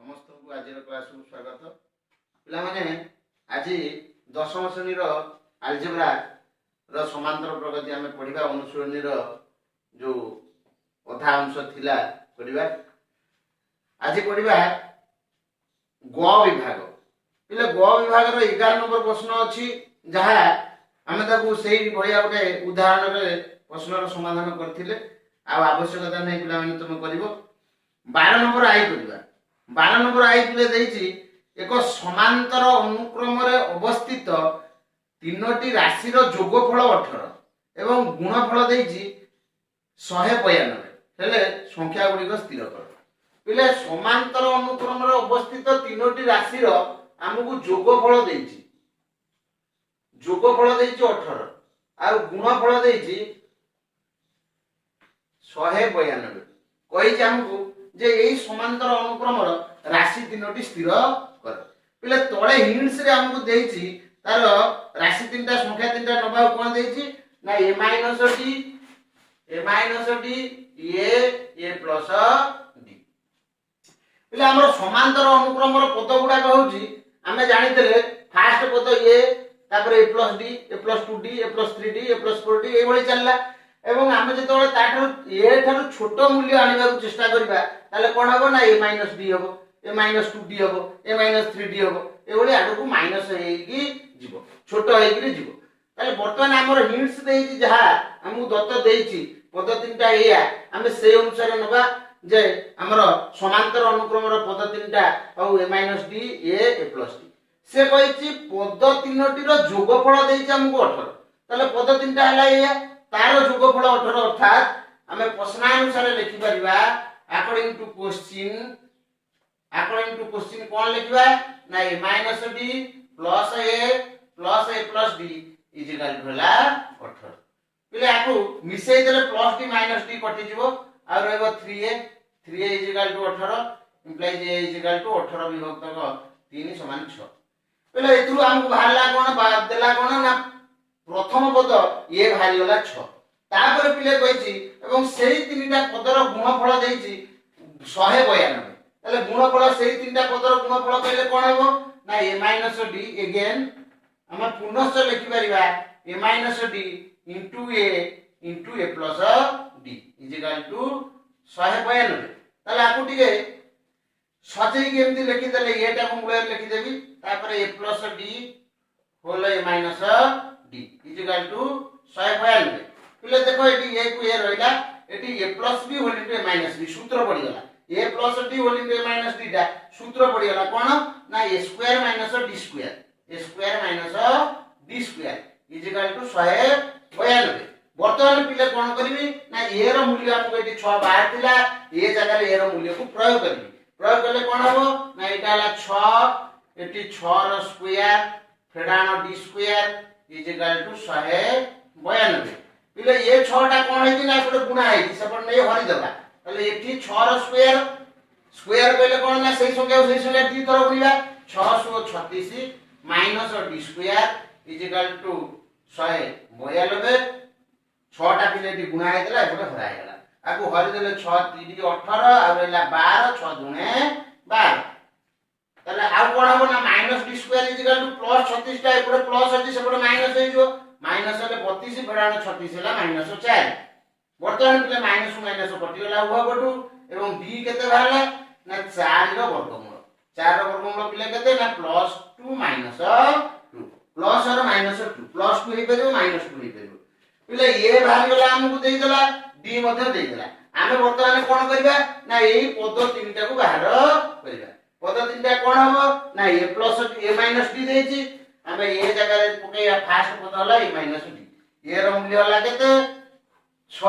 समस्त को आज क्लास को स्वागत पिला माने आज दशम श्रेणी आलजेब्रा समांतर प्रगति आम पढ़ा अनुशीलनी जो अधा अंश थिला पढ़ा आज पढ़ा ग विभाग पिला ग विभाग 11 नंबर प्रश्न अच्छी जहाँ आम से भाया गोटे उदाहरण प्रश्न समाधान करते आवश्यकता नहीं पिला तुम कर 12 नंबर आई पढ़ा 12 नंबर आई पिले एक समांतर अनुक्रम अवस्थित तीनोटी राशि जोगफल 18 एवं गुणफल 192 हेले संख्या गुड़िक स्थिर कर पिले समांतर अनुक्रम अवस्थित तीनोटी राशि आमको जोगफल 18 आ गुणफल 192 कही आमको जे यही समांतर अनुक्रम राशि तीनोटी स्थिर कर पिले तले हिंट्स रे हमको देछि तार राशि तीनटा संख्या तीनटा नबा कोन देछि ना a d a plus d पिले हमर समांतर अनुक्रम रो पद गुडा कहउछि हमें जानितले फर्स्ट पद a तापर a plus d a plus 2d a plus 3d a plus 4d ए भली चलला एवं आमे जेतोले ताठो ए ठारो छोट मूल्य आनिबा को चेष्टा करबा ताले कोन हबो ना a d हबो a 2d हबो a 3d हबो ए भली आडो को माइनस हेकी जीवो छोट हेकी जीवो ताले वर्तमान हमर हिंट्स देछि जहा हमहु दत्त देछि पद तीनटा एया हमें से अनुसार नबा जे हमर समांतर अनुक्रम रो पद तीनटा औ a d a plus d से कहिछि पद तीनोटी रो जोगफल देछि हमहु 18 ताले पद तीनटा हला एया तार जोगफल 18 अर्थात हमें प्रश्नानुसार लिखि परिबा अकॉर्डिंग टू क्वेश्चन कोन लिखिबा ना a d plus a plus d is equal to हला 18 पिले आकु मिसै देले प्लस d माइनस d कटि जिवो आ रहबो 3a is equal to 18 implies a is equal to 18 विभक्त 3 समान 6 पिले एतु हमकु भाला कोन बाद देला कोन ना प्रथम पद ये भारी होला 6 तापर पिले कहिछि एवं सेही तीनटा पदर गुणफल देछि 192 ताले गुणफल सेही तीनटा पदर गुणफल कहले कोन हेबो ना a d अगेन हम पुनश्च लिखि परिबा a d into a plus d is equal to 192 ताले आकु टिके सजै के एमति लिखि देले एटा को मूल लिखि देबी तापर a plus d whole a d is equal to 192 पिले देखो एटी a को a रहला एटी a plus b whole into a d सूत्र पड़ी गला a plus d whole into a d टा सूत्र पड़ी गला कोन ना a square minus d square is equal to 192 वर्तमान पिले कोन करबी ना a रो मूल्य हमको एटी 6 बाहर थिला a जगह रे a रो मूल्य को प्रयोग करले कोन हबो ना एटा हला 6 एटी 6 रो स्क्वायर फेडानो d square is equal to 192 पिले ये 6 टा कोन हेति ना एपटे गुणा हेति सेपट नै हरि देबा तले एठी 6 रो स्क्वायर कहले कोन ना सही संख्या दी तरह गुणिबा 636 minus d square is equal to 192 6 टा पिले दी गुणा हेतला एपटे हराय गेला आकु हरि देले 6 3 18 आ रहला 12 6 दुने 12 तले आ कोन हबो ना minus d square is equal to plus 36 टा एपटे प्लस अछि सेपटे माइनस हे जो माइनस ले 32 फेडानो 36 हला माइनस 4 वर्तमान पिले माइनस कटि गला उभय पटु एवं d केते बाहरला ना 4 रो वर्गमूल पिले केते ना प्लस 2 माइनस 2 प्लस और माइनस 2 प्लस 2 हे परबो माइनस 2 हे परबो पिले ये बाहर गला हमकु देइ देला d मध्ये देइ देला आमे वर्तमान कोन करबा ना एई पद तीनटा को बाहर करबा पद तीनटा कोन हबो ना a प्लस a d देछि आमे ए जगह रे पकेया फर्स्ट पद होला a d a रो मूल्य होला केते 6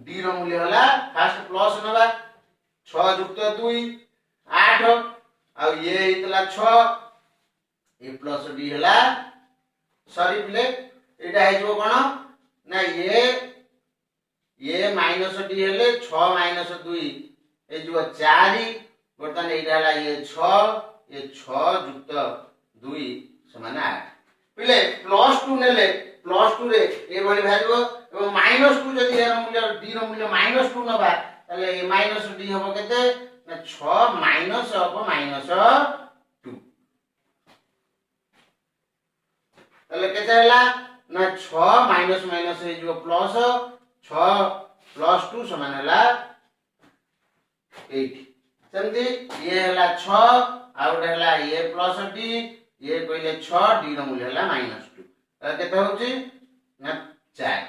d रो मूल्य होला फर्स्ट प्लस नबा 6 युक्त 2 8 आ ये इतला 6 a प्लस d होला सॉरी प्ले एटा हे जो कोन ना ये माइनस d हेले 6 माइनस 2 ए जो 4 वर्तमान एटा होला ये 6 युक्त 2 समान 8 पिले प्लस 2 नेले प्लस 2 रे ए भली भाजबो एवं माइनस 2 जदी एरो मूल्य d रो मूल्य माइनस 2 नबा तले a d हबो केते ना 6 माइनस हम -2 तले केते हला ना 6 माइनस माइनस हे जो प्लस 6 प्लस 2 समान हला 8 सेमती ये हला 6 आउट हला ये प्लस डी ये कहले 6 डी रो मूल्य हला -2 तले केते होची ना 4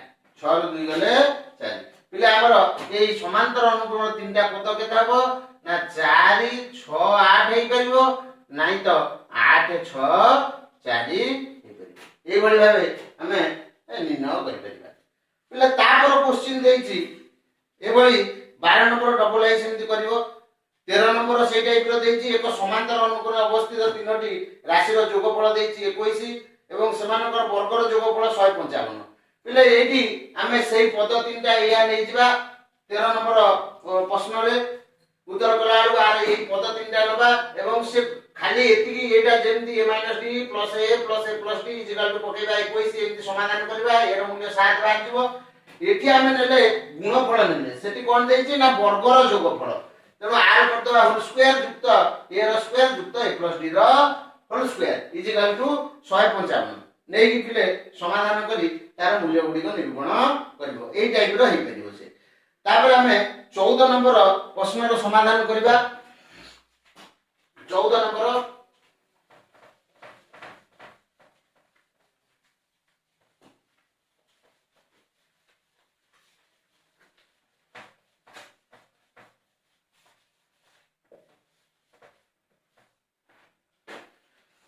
6 रो 2 गले 4 पिले हमर ए समांतर अनुक्रम तीनटा पद केते हबो ना 4 6 8 हे करिवो नाही तो 8 6 4 हे करिवो ए भली भाबे हमें निर्णय करि परिबा पिले तापर क्वेश्चन देछि ए भली 12 नंबर डबल आई सेमति करिवो 13 नंबर से टाइप रो देछि एक समांतर अनुक्रम अवस्थित तीनोटी राशि रो जोगफल देछि 21 एवं समानकर वर्ग रो जोगफल 155 पिले एठी हमें सेही पद तीनटा या नै जिबा 13 नंबर प्रश्न रे उत्तर कला आरो आर ए पद तीनटा लबा एवं से खाली एतिकी एटा जेमति a d plus a d equal to पकेबा 21 एमति समाधान करबा एरो मूल्य 7 बाय दिबो एठी हमें नेले गुणफल नेले सेठी कोन देछि ना वर्ग रो जोगफल तेणु आर कर दो होल स्क्वायर युक्त a रो स्क्वायर युक्त a d रो होल स्क्वायर इक्वल टू 155 नै कि पिले समाधान करी तार मूल्य गुडी को निरूपण करबो एई टाइप रो हे परिबो से तापर हमें 14 नंबर प्रश्न रो समाधान करबा 14 नंबर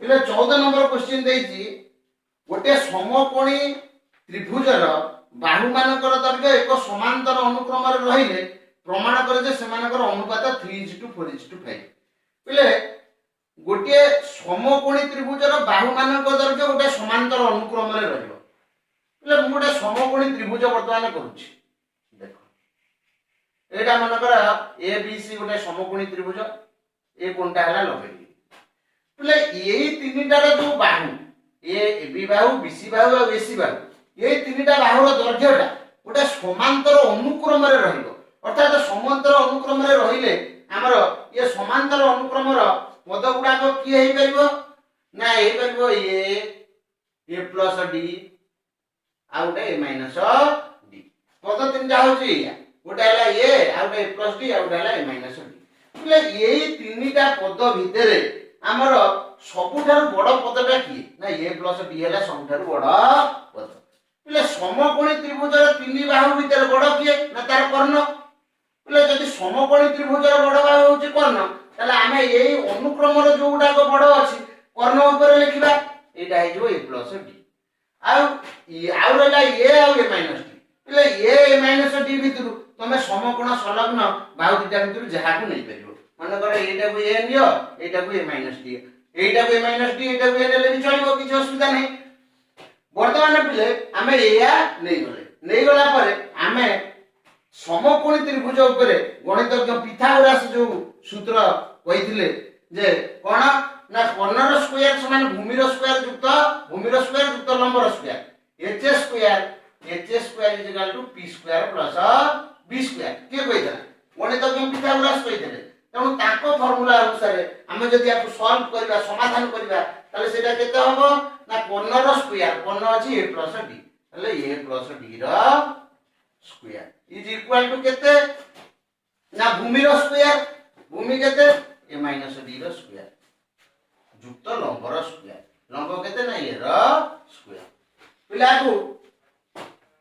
पिले 14 नंबर क्वेश्चन देछि गोटे समकोणी त्रिभुजर बाहु मानकर दैर्घ्य एक समांतर अनुक्रम रे रहिले प्रमाण करे जे सेमानकर अनुपात 3:4:5 पिले गोटे समकोणी त्रिभुजर बाहु मानकर दैर्घ्य गोटे समांतर अनुक्रम रे रहइबो पिले मु गोटे समकोणी त्रिभुज वर्तमान करूछि देखो एटा मानकर ए बी सी गोटे समकोणी त्रिभुज ए कोनटा हला लगेली पिले एई तीनटा रे जो बाहु A B Bahu B C बाहु और ए सी बाहु ये तीनटा बाहुर दैर्घ्यटा गोटे समांतर अनुक्रम रे रहिबो अर्थात समांतर अनुक्रम रे रहिले हमर ये समांतर अनुक्रम रो पद गुडा को की हेई परिबो ना हेई परिबो ए प्लस डी आउट ए माइनस डी पद तीनटा होची या गोटे हला ए आउट ए प्लस डी आउट हला ए माइनस डी એટલે এই তিনটা পদ ভিতরে আমার সবুঠার বড় পদটা কি না a প্লাস d হলা সবুঠার বড় পদ એટલે সমকোণী ত্রিভুজৰ তিনি বাহু ভিতরে বড় কি না তার কর্ণ એટલે যদি সমকোণী ত্রিভুজৰ বড় বাহু হচ্ছে কর্ণ তাহলে আমি এই অনুক্রমর যোউটা বড় আছে কর্ণ উপরে লিখিবা এটা হই যাবে a প্লাস d ଆଉ ରହିଲା a ଆଉ a ମାଇନସ୍ d એટલે a ମାଇନସ୍ d ভিতରୁ তুমি সমকোণ সংলগ্ন বাহু দুটা ভিতରୁ যাহাକୁ নেই পারিবো মনে করে এইটাକୁ a নিও এইটাକୁ a minus d এইটাକୁ a minus d এইটাକୁ a নেলে भी চলিবো কিছু অসুবিধা নাই বর্তমান পিলে আমি এয়া নেই গলা পরে আমি সমকোণী ত্রিভুজ উপরে গণিতজ্ঞ পিথাগোরাস जो सूत्र কইଥିଲେ যে কোন না কর্ণর স্কয়ার সমান ভূমির স্কয়ার যুক্ত লম্বর square h square equal to p square plus b square কে কইতা গণিতজ্ঞ পিথাগোরাস কইଥିଲେ তেমন তাকো ফর্মুলা অনুসারে আমি যদি আপু সলভ করিবা সমাধান করিবা তাহলে সেটা কেতে হবে না কর্ণর স্কয়ার কর্ণ আছে a প্লাস d তাহলে a প্লাস d র স্কয়ার ইজ ইকুয়াল টু কেতে না ভূমির স্কয়ার ভূমি কেতে a মাইনাস d র স্কয়ার যুক্ত লম্বর স্কয়ার লম্ব কেতে না a র স্কয়ার পিলাকু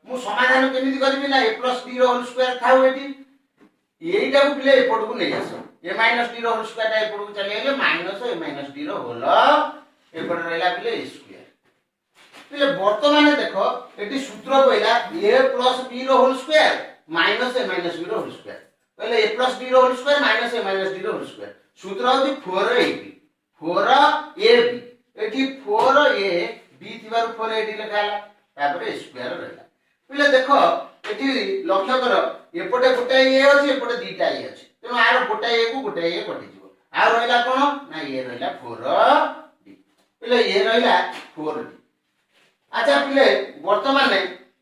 মু সমাধান কেমিতি করিবি না a প্লাস d র হোল স্কয়ার থাও এটি এইটাକୁ পিলে এপটକୁ নেই আসো a মাইনাস d র হোল স্কয়ারটা এপটକୁ চলে গেলে মাইনাস a মাইনাস d র হোল এপট রইলা পিলে a স্কয়ার পিলে বর্তমানে দেখো এটি সূত্র কইলা a প্লাস b র whole square minus a minus b র হোল স্কয়ার তাহলে a প্লাস b র whole square minus a minus d র হোল স্কয়ার সূত্র হচ্ছে 4ab 4ab এটি 4a b থিবার 4ad লেখা হলা তারপরে স্কয়ার রইলা পিলে দেখো এটি লক্ষ্য করো এপটে গোটাই এ আছে এপটে দুইটা এ আছে তেমন আর গোটাই এ কু গোটাই এ কটি যাব আর রইলা কোন না এ রইলা 4d পিলে এ রইলা 4d আচ্ছা পিলে বর্তমানে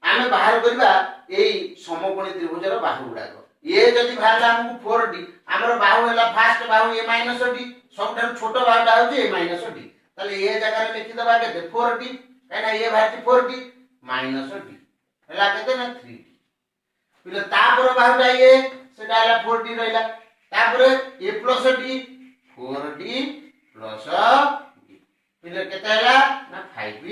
আমি বাহার করিবা এই সমকোণী ত্রিভুজের বাহু গুড়াক ए जदि बाहरला हमको 4d हमर बाहु हैला first Bahu a minus d सबटा छोट बाहुटा हो a माइनस d ताले ए जगह रे लिखि दबा के 4d कहना ए बाहर 4d माइनस d हैला केते ना 3d पिले तापर बाहुटा ए सेटा हैला 4d रहला तापर a plus d 4d plus d पिले केते हैला ना 5d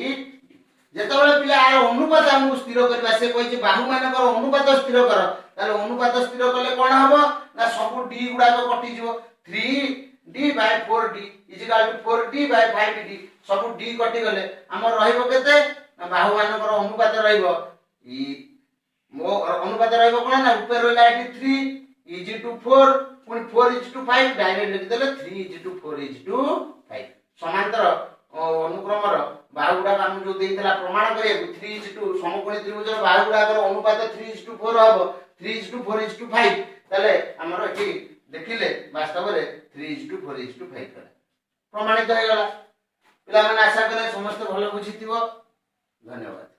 जेतबेले पिले आर अनुपात हमहु स्थिर करबा से कोइ जे बाहु मानकर अनुपात स्थिर कर ताले अनुपात स्थिर करले कोन हबो ना सब d गुडा को कटि जिवो 3d bye 4d equal to 4d bye 5d सब d कटि गले हमर रहिबो केते ना बाहु मानकर अनुपात रहिबो ई मो अनुपात रहिबो कोन ना ऊपर रहला एटी 3 इज टू 4 पुनी 4 इज टू 5 डायरेक्ट लिख देले 3 इज टू 4 इज टू 5 समांतर अनुक्रमर बाहुगुडा हम जो देइतला प्रमाण करे 3:2 समकोणी त्रिभुजर बाहुगुडाकर अनुपात 3:4 हबो 3:4:5 तले हमर एठी देखिले वास्तव रे 3:4:5 करे प्रमाणित हो गला पिला माने आशा करे समस्त भलो बुझितिबो धन्यवाद।